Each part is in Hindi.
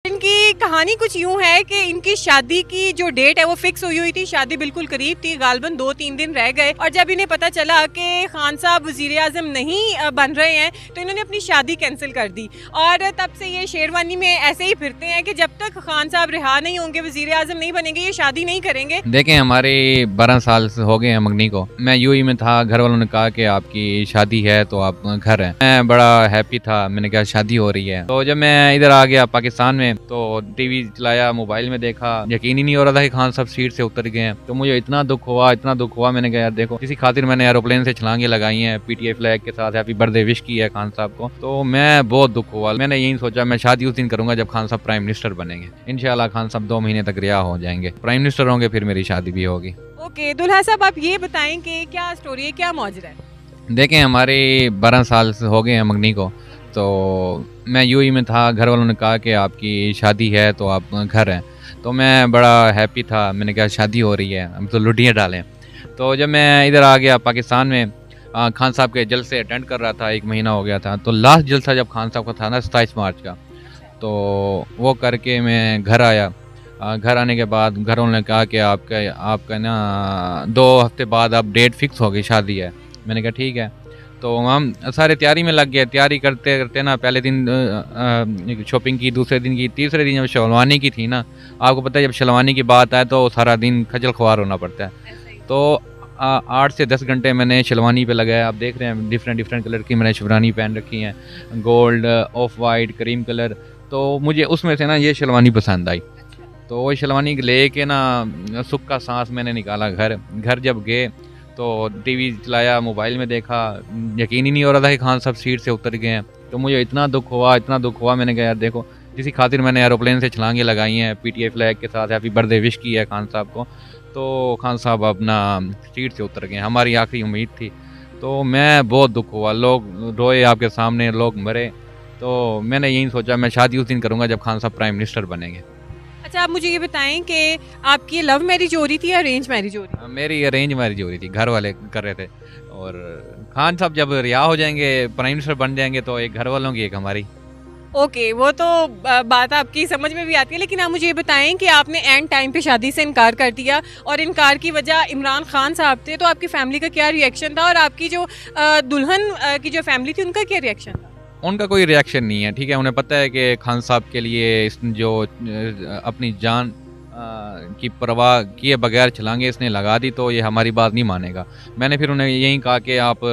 इनकी कहानी कुछ यूं है कि इनकी शादी की जो डेट है वो फिक्स हुई थी, शादी बिल्कुल करीब थी, गालबन 2-3 दिन रह गए और जब इन्हें पता चला कि खान साहब वज़ीर आज़म नहीं बन रहे हैं तो इन्होंने अपनी शादी कैंसिल कर दी और तब से ये शेरवानी में ऐसे ही फिरते हैं कि जब तक खान साहब रिहा नहीं होंगे, वज़ीर आज़म नहीं बनेंगे, ये शादी नहीं करेंगे। देखें, हमारे 12 साल हो गए हैं मंगनी को। मैं यूएई में था, घर वालों ने कहा कि आपकी शादी है तो आप घर हैं। मैं बड़ा हैप्पी था, मैंने कहा शादी हो रही है। तो जब मैं इधर आ गया पाकिस्तान में तो टीवी चलाया, मोबाइल में देखा, यकीन ही नहीं हो रहा था कि खान साहब सीट से उतर गए हैं। तो मुझे इतना दुख हुआ, इतना दुख हुआ। मैंने कहा यार देखो, किसी खातिर मैंने एरोप्लेन से छलांगे लगाई हैं, पीटीआई फ्लैग के साथ हैप्पी बर्थडे विश की है खान साहब को। तो मैं बहुत दुख हुआ। मैंने यही सोचा मैं शादी उस दिन करूंगा जब खान साहब प्राइम मिनिस्टर बनेंगे। इंशाल्लाह खान साहब 2 महीने तक रिहा हो जाएंगे, प्राइम मिनिस्टर होंगे, फिर मेरी शादी भी होगी। ओके दुल्हा साहब, आप ये बताएं कि क्या स्टोरी है, क्या मौजरा है? देखें, हमारे 12 साल हो गए हैं मंगनी को। तो मैं यूएई में था, घर वालों ने कहा कि आपकी शादी है तो आप घर हैं। तो मैं बड़ा हैप्पी था, मैंने कहा शादी हो रही है, हम तो लुटियाँ डालें। तो जब मैं इधर आ गया पाकिस्तान में, खान साहब के जलसे अटेंड कर रहा था, 1 महीना हो गया था। तो लास्ट जलसा जब खान साहब का था ना 27 मार्च का, तो वो करके मैं घर आया। घर आने के बाद घर वालों ने कहा कि आपका ना 2 हफ्ते बाद अब डेट फिक्स हो गई, शादी है। मैंने कहा ठीक है। तो हम सारे तैयारी में लग गए। तैयारी करते करते ना पहले दिन शॉपिंग की, दूसरे दिन की, तीसरे दिन जब शलवानी की थी ना, आपको पता है जब शलवानी की बात आए तो सारा दिन खजल खुआर होना पड़ता है। तो 8 से 10 घंटे मैंने शलवानी पे लगाया। आप देख रहे हैं डिफरेंट कलर की मैंने शलवानी पहन रखी हैं, gold, of white, cream colour. तो मुझे उसमें से ना ये शलवानी पसंद आई। तो वो शलवानी ले के ना सुख का सांस मैंने निकाला। घर जब गए तो टीवी चलाया, मोबाइल में देखा, यकीन ही नहीं हो रहा था कि खान साहब सीट से उतर गए हैं। तो मुझे इतना दुख हुआ। मैंने कहा यार देखो, किसी खातिर मैंने एरोप्लेन से छलांगे लगाई हैं, पीटीआई फ्लैग के साथ हैप्पी बर्थडे विश की है खान साहब को। तो खान साहब अपना सीट से उतर गए, हमारी आखिरी उम्मीद थी। तो मैं बहुत दुख हुआ, लोग रोए आपके सामने, लोग मरे। तो मैंने यही सोचा मैं शादी उस दिन करूँगा जब खान साहब प्राइम मिनिस्टर बनेंगे। अच्छा, आप मुझे ये बताएं कि आपकी लव मैरिज हो रही थी या अरेंज मैरिज हो रही थी? मेरी अरेंज मैरिज हो रही थी, घर वाले कर रहे थे। और खान साहब जब रिहा हो जाएंगे, प्राइम मिनिस्टर बन जाएंगे, तो एक घर वालों की एक हमारी। ओके, वो तो बात आपकी समझ में भी आती है, लेकिन आप मुझे ये बताएं कि आपने एंड टाइम पे शादी से इनकार कर दिया और इनकार की वजह इमरान खान साहब थे, तो आपकी फैमिली का क्या रिएक्शन था और आपकी जो दुल्हन की जो फैमिली थी उनका क्या रिएक्शन था? उनका कोई रिएक्शन नहीं है, ठीक है। उन्हें पता है कि खान साहब के लिए जो अपनी जान की परवाह किए बगैर छलांगे इसने लगा दी, तो ये हमारी बात नहीं मानेगा। मैंने फिर उन्हें यही कहा कि आप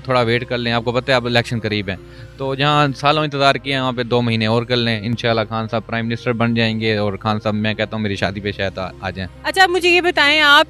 थोड़ा वेट कर लें, आपको पता है अब इलेक्शन करीब हैं, तो जहाँ सालों इंतज़ार किया वहाँ पे 2 महीने और कर लें। इंशाल्लाह खान साहब प्राइम मिनिस्टर बन जाएंगे और खान साहब, मैं कहता हूँ, मेरी शादी पे शायद आ जाएं। अच्छा, आप मुझे ये बताएं आप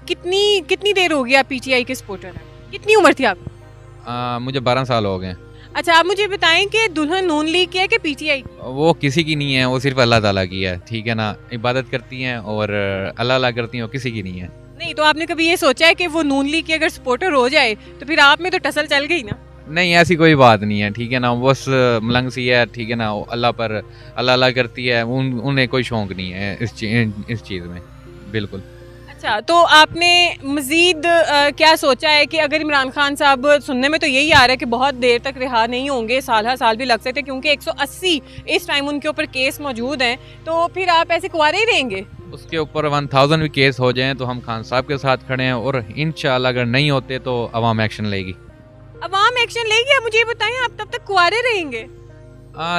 कितनी देर हो गई आप पीटीआई के सपोर्टर हैं? कितनी उम्र थी आप? मुझे 12 साल हो गए। अच्छा, आप मुझे बताएं कि दुल्हन नून लीग की है कि पीटीआई? वो किसी की नहीं है, वो सिर्फ अल्लाह ताला की है, ठीक है ना। इबादत करती हैं और अल्लाह करती हैं, वो किसी की नहीं है। नहीं, तो आपने कभी ये सोचा है कि वो नून लीग की अगर सपोर्टर हो जाए तो फिर आप में तो टसल चल गई ना? नहीं, ऐसी कोई बात नहीं है, ठीक है ना। बस मलंग सी है, ठीक है ना। अल्लाह पर अल्लाह करती है, उन्हें कोई शौक नहीं है इस चीज़ में, बिल्कुल। अच्छा, तो आपने मज़ीद क्या सोचा है कि अगर इमरान खान साहब, सुनने में तो यही आ रहा है कि बहुत देर तक रिहा नहीं होंगे, साल हर साल भी लग सकते हैं क्योंकि 180 इस टाइम उनके ऊपर केस मौजूद हैं, तो फिर आप ऐसे कुंवारे ही रहेंगे? उसके ऊपर 1000 भी केस हो जाएं तो हम खान साहब के साथ खड़े हैं और इंशाल्लाह अगर नहीं होते तो अवाम एक्शन लेगी। अवाम एक्शन लेगी? आप मुझे ये बताएं, आप तब तक कुंवारे रहेंगे?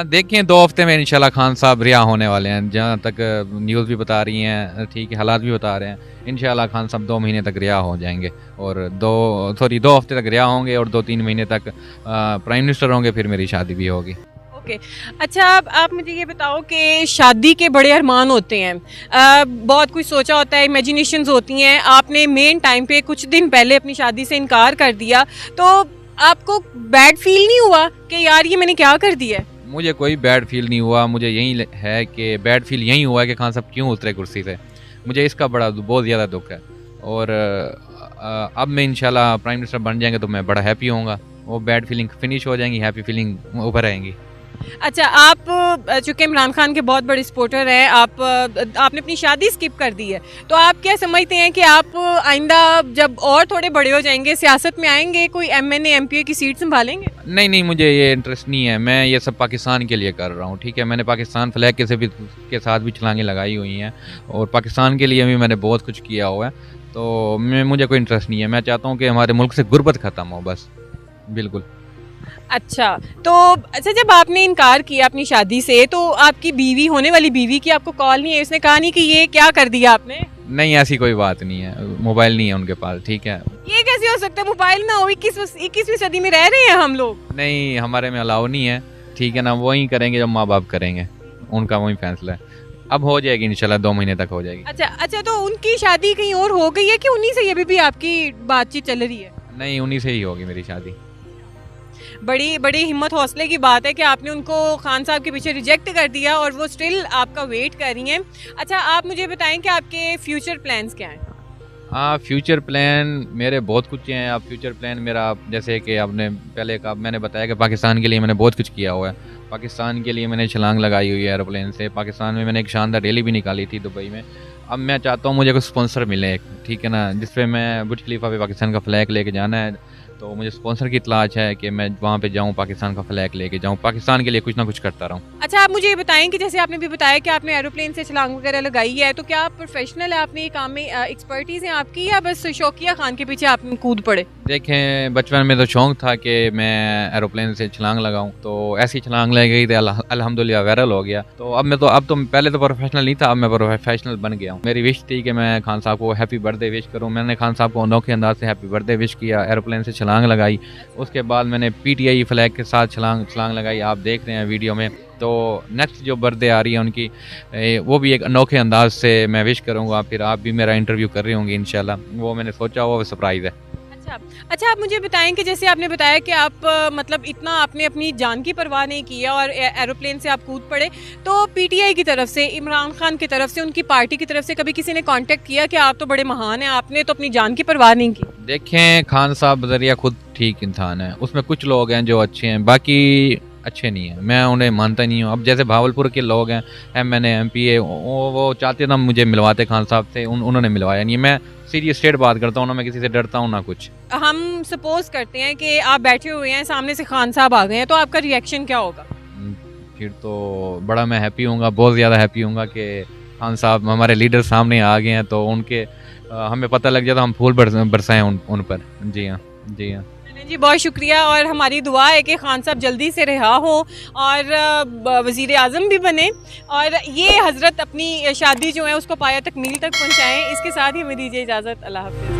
देखें, 2 हफ्ते में इंशाल्लाह खान साहब रिहा होने वाले हैं, जहाँ तक न्यूज़ भी बता रही हैं, ठीक है, हालात भी बता रहे हैं। इंशाल्लाह खान साहब 2 महीने तक रिहा हो जाएंगे और 2 हफ्ते तक रिहा होंगे और 2-3 महीने तक प्राइम मिनिस्टर होंगे, फिर मेरी शादी भी होगी। ओके, अच्छा, आप मुझे ये बताओ कि शादी के बड़े अरमान होते हैं, बहुत कुछ सोचा होता है, इमेजिनेशंस होती हैं। आपने मेन टाइम पे कुछ दिन पहले अपनी शादी से इनकार कर दिया, तो आपको बैड फील नहीं हुआ कि यार ये मैंने क्या कर दिया? मुझे कोई बैड फील नहीं हुआ। मुझे यही है कि बैड फील यही हुआ है कि खान साहब क्यों उतरे कुर्सी से। मुझे इसका बहुत ज़्यादा दुख है और अब मैं इंशाल्लाह प्राइम मिनिस्टर बन जाएंगे तो मैं बड़ा हैप्पी होऊंगा। वो बैड फीलिंग फिनिश हो जाएंगी, हैप्पी फीलिंग ऊपर आएंगी। अच्छा, आप चूँकि इमरान खान के बहुत बड़े सपोर्टर हैं, आपने अपनी शादी स्किप कर दी है, तो आप क्या समझते हैं कि आप आइंदा जब और थोड़े बड़े हो जाएंगे, सियासत में आएंगे, कोई MNA MPA की सीट संभालेंगे? नहीं नहीं, मुझे ये इंटरेस्ट नहीं है। मैं ये सब पाकिस्तान के लिए कर रहा हूँ, ठीक है। मैंने पाकिस्तान फ्लैग के साथ भी छलांगें लगाई हुई हैं और पाकिस्तान के लिए भी मैंने बहुत कुछ किया हुआ है। तो मुझे कोई इंटरेस्ट नहीं है। मैं चाहता हूँ कि हमारे मुल्क से गुर्बत ख़त्म हो, बस। बिल्कुल। अच्छा, तो अच्छा, जब आपने इनकार किया अपनी शादी से, तो आपकी बीवी, होने वाली बीवी की आपको कॉल नहीं है? उसने कहा नहीं कि ये क्या कर दिया आपने? नहीं, ऐसी कोई बात नहीं है। मोबाइल नहीं है उनके पास, ठीक है। ये कैसे हो सकता है, मोबाइल ना हो? 21वीं सदी में रह रहे हैं हम लोग। नहीं, हमारे में अलाउ नहीं है, ठीक है ना। वही करेंगे जो माँ बाप करेंगे, उनका वही फैसला है। अब हो जाएगी इंशाल्लाह, 2 महीने तक हो जाएगी। अच्छा, तो उनकी शादी कहीं और हो गई है कि उन्हीं से अभी भी आपकी बातचीत चल रही है? नहीं, उन्हीं से ही होगी मेरी शादी। बड़ी बड़ी हिम्मत हौसले की बात है कि आपने उनको खान साहब के पीछे रिजेक्ट कर दिया और वो स्टिल आपका वेट कर रही हैं। अच्छा, आप मुझे बताएं कि आपके फ्यूचर प्लान्स क्या हैं? हाँ, फ्यूचर प्लान मेरे बहुत कुछ हैं। आप फ्यूचर प्लान मेरा, जैसे कि आपने पहले कहा, मैंने बताया कि पाकिस्तान के लिए मैंने बहुत कुछ किया हुआ है। पाकिस्तान के लिए मैंने छलांग लगाई हुई है एरोप्लेन से। पाकिस्तान में मैंने एक शानदार रैली भी निकाली थी दुबई में। अब मैं चाहता हूँ मुझे कोई स्पॉन्सर मिले, ठीक है ना, जिस पे मैं बुर्ज खलीफा पे पाकिस्तान का फ्लैग लेके जाना है। तो मुझे स्पॉन्सर की तलाश है कि मैं वहाँ पे जाऊँ, पाकिस्तान का फ्लैग लेके जाऊँ, पाकिस्तान के लिए कुछ ना कुछ करता रहूँ। अच्छा, आप मुझे ये बताएं कि जैसे आपने भी बताया कि आपने एरोप्लेन से छलांग वगैरह लगाई है, तो क्या आप प्रोफेशनल है? आपने ये काम में एक्सपर्टीज है आपकी, या बस शौकिया खान के पीछे आप कूद पड़े? देखें, बचपन में तो शौक था कि मैं एरोप्लेन से छलांग लगाऊं, तो ऐसी छलांग लग गई थी, अल्हम्दुलिल्लाह वायरल हो गया। तो अब तो पहले तो प्रोफेशनल नहीं था, अब मैं प्रोफेशनल बन गया हूं। मेरी विश थी कि मैं खान साहब को हैप्पी बर्थडे विश करूं। मैंने खान साहब को अनोखे अंदाज से हैप्पी बर्थडे विश किया, एरोप्लेन से छलांग लगाई। उसके बाद मैंने PTI फ्लैग के साथ छलांग लगाई, आप देख रहे हैं वीडियो में। तो नेक्स्ट जो बर्थडे आ रही है उनकी, वो भी एक अनोखे अंदाज से मैं विश करूँगा। फिर आप भी मेरा इंटरव्यू कर रहे होंगे इंशाल्लाह, वो मैंने सोचा हुआ सरप्राइज़ है। अच्छा, आप मुझे बताएं कि जैसे आपने बताया कि आप मतलब इतना आपने अपनी जान की परवाह नहीं किया और एरोप्लेन से आप कूद पड़े, तो PTI की तरफ से, इमरान खान की तरफ से, उनकी पार्टी की तरफ से कभी किसी ने कांटेक्ट किया कि आप तो बड़े महान हैं, आपने तो अपनी जान की परवाह नहीं की? देखें, खान साहब बजरिया खुद ठीक इंसान है, उसमें कुछ लोग हैं जो अच्छे हैं, बाकी अच्छे नहीं है। मैं उन्हें मानता नहीं हूँ। अब जैसे भावलपुर के लोग हैं, MNA MPA, वो चाहते ना मुझे मिलवाते खान साहब से, उन्होंने मिलवाया नहीं। मैं सीरियस स्टेट बात करता हूँ ना, मैं किसी से डरता हूँ ना कुछ। हम सपोज करते हैं कि आप बैठे हुए हैं, सामने से खान साहब आ गए हैं, तो आपका रिएक्शन क्या होगा? फिर तो बड़ा मैं हैप्पी हूँगा, बहुत ज़्यादा हैप्पी हूँगा कि खान साहब हमारे लीडर सामने आ गए हैं। तो उनके हमें पता लग जाता, हम फूल बरसाएं उन पर। जी हाँ, जी हाँ जी, बहुत शुक्रिया। और हमारी दुआ है कि खान साहब जल्दी से रिहा हो और वज़ीर आज़म भी बने और ये हज़रत अपनी शादी जो है उसको पाया तकमील तक पहुँचाएँ। इसके साथ ही हमें दीजिए इजाज़त। अल्लाह हाफ़िज़।